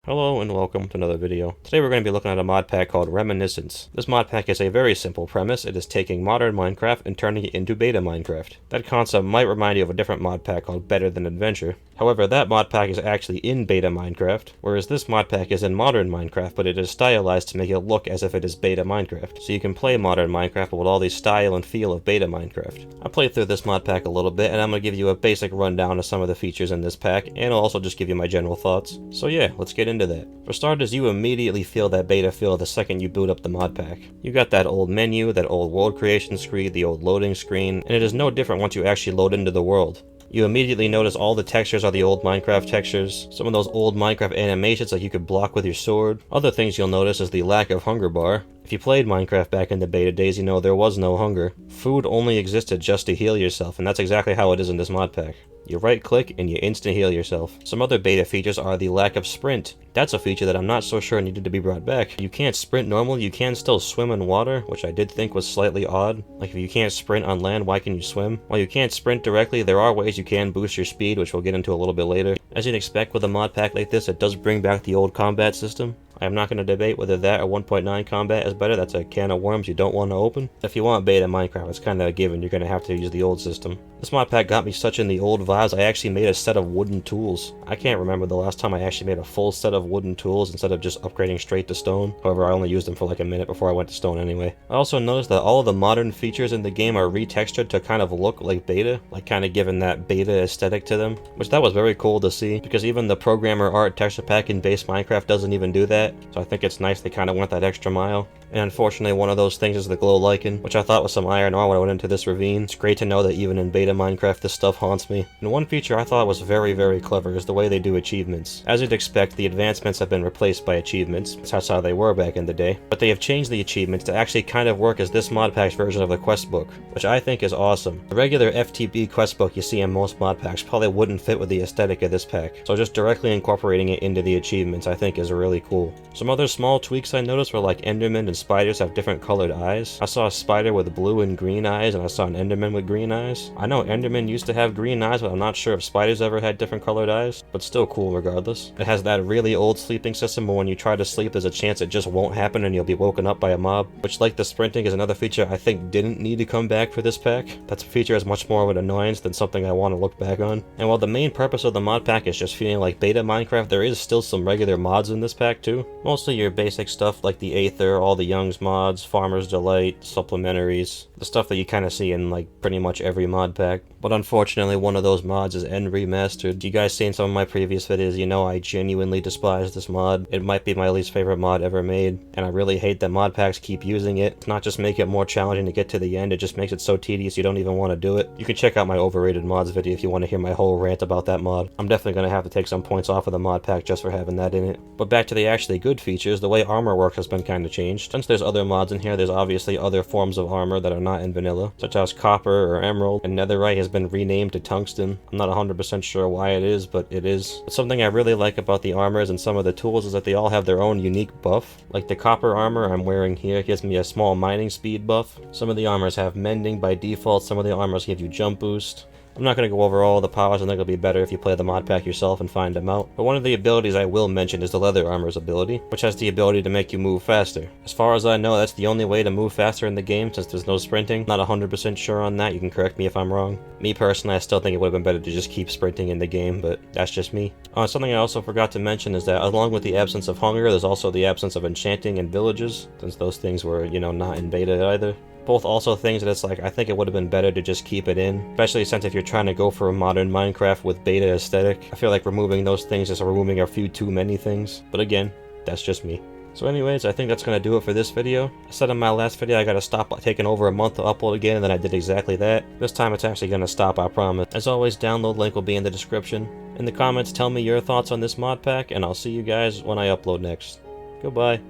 Hello and welcome to another video. Today we're going to be looking at a mod pack called Reminiscence. This mod pack has a very simple premise. It is taking modern Minecraft and turning it into beta Minecraft. That concept might remind you of a different mod pack called Better Than Adventure. However, that mod pack is actually in beta Minecraft, whereas this mod pack is in modern Minecraft, but it is stylized to make it look as if it is beta Minecraft. So you can play modern Minecraft with all the style and feel of beta Minecraft. I played through this mod pack a little bit, and I'm going to give you a basic rundown of some of the features in this pack, and I'll also just give you my general thoughts. So yeah, let's get into that. For starters, you immediately feel that beta feel the second you boot up the mod pack. You got that old menu, that old world creation screen, the old loading screen, and it is no different once you actually load into the world. You immediately notice all the textures are the old Minecraft textures, some of those old Minecraft animations like you could block with your sword. Other things you'll notice is the lack of hunger bar. If you played Minecraft back in the beta days, you know there was no hunger. Food only existed just to heal yourself, and that's exactly how it is in this mod pack. You right click and you instant heal yourself. Some other beta features are the lack of sprint. That's a feature that I'm not so sure needed to be brought back. You can't sprint normally, you can still swim in water, which I did think was slightly odd. Like if you can't sprint on land, why can you swim? While you can't sprint directly, there are ways you can boost your speed, which we'll get into a little bit later. As you'd expect with a mod pack like this, it does bring back the old combat system. I am not going to debate whether that or 1.9 combat is better. That's a can of worms you don't want to open. If you want beta Minecraft, it's kind of a given. You're going to have to use the old system. This mod pack got me such in the old vibes, I actually made a set of wooden tools. I can't remember the last time I actually made a full set of wooden tools instead of just upgrading straight to stone. However, I only used them for like a minute before I went to stone anyway. I also noticed that all of the modern features in the game are retextured to kind of look like beta, like kind of giving that beta aesthetic to them, which that was very cool to see, because even the programmer art texture pack in base Minecraft doesn't even do that, so I think it's nice they kind of went that extra mile. And unfortunately, one of those things is the glow lichen, which I thought was some iron ore when I went into this ravine. It's great to know that even in beta Minecraft this stuff haunts me. And one feature I thought was very, very clever is the way they do achievements. As you'd expect, the advancements have been replaced by achievements. That's how they were back in the day. But they have changed the achievements to actually kind of work as this mod pack's version of the quest book, which I think is awesome. The regular FTB quest book you see in most mod packs probably wouldn't fit with the aesthetic of this pack, so just directly incorporating it into the achievements I think is really cool. Some other small tweaks I noticed were like Endermen and spiders have different colored eyes. I saw a spider with blue and green eyes, and I saw an Enderman with green eyes. I know Endermen used to have green eyes, but I'm not sure if spiders ever had different colored eyes, but still cool regardless. It has that really old sleeping system where when you try to sleep there's a chance it just won't happen and you'll be woken up by a mob, which, like the sprinting, is another feature I think didn't need to come back for this pack. That feature is much more of an annoyance than something I want to look back on. And while the main purpose of the mod pack is just feeling like beta Minecraft, there is still some regular mods in this pack too. Mostly your basic stuff like the Aether, all the Young's mods, Farmer's Delight, supplementaries, the stuff that you kind of see in like pretty much every mod pack. But unfortunately, one of those mods is End Remastered. You guys seen some of my previous videos, you know I genuinely despise this mod. It might be my least favorite mod ever made, and I really hate that mod packs keep using it. It's not just make it more challenging to get to the end, it just makes it so tedious you don't even want to do it. You can check out my overrated mods video if you want to hear my whole rant about that mod. I'm definitely going to have to take some points off of the mod pack just for having that in it. But back to the actually good features, the way armor works has been kind of changed. Since there's other mods in here, there's obviously other forms of armor that are not in vanilla, such as copper or emerald, and netherite has been renamed to tungsten. I'm not 100% sure why it is, but it is. But something I really like about the armors and some of the tools is that they all have their own unique buff. Like the copper armor I'm wearing here gives me a small mining speed buff. Some of the armors have mending by default, some of the armors give you jump boost. I'm not going to go over all the powers, I think it'll be better if you play the mod pack yourself and find them out. But one of the abilities I will mention is the leather armor's ability, which has the ability to make you move faster. As far as I know, that's the only way to move faster in the game since there's no sprinting. Not 100% sure on that, you can correct me if I'm wrong. Me personally, I still think it would have been better to just keep sprinting in the game, but that's just me. Something I also forgot to mention is that along with the absence of hunger, there's also the absence of enchanting and villages, since those things were, you know, not in beta either. Both also things that it's like, I think it would have been better to just keep it in, especially since if you're trying to go for a modern Minecraft with beta aesthetic, I feel like removing those things is removing a few too many things. But again, that's just me. So anyways, I think that's going to do it for this video. I said in my last video I got to stop taking over a month to upload again, and then I did exactly that. This time it's actually going to stop, I promise. As always, download link will be in the description. In the comments, tell me your thoughts on this mod pack, and I'll see you guys when I upload next. Goodbye.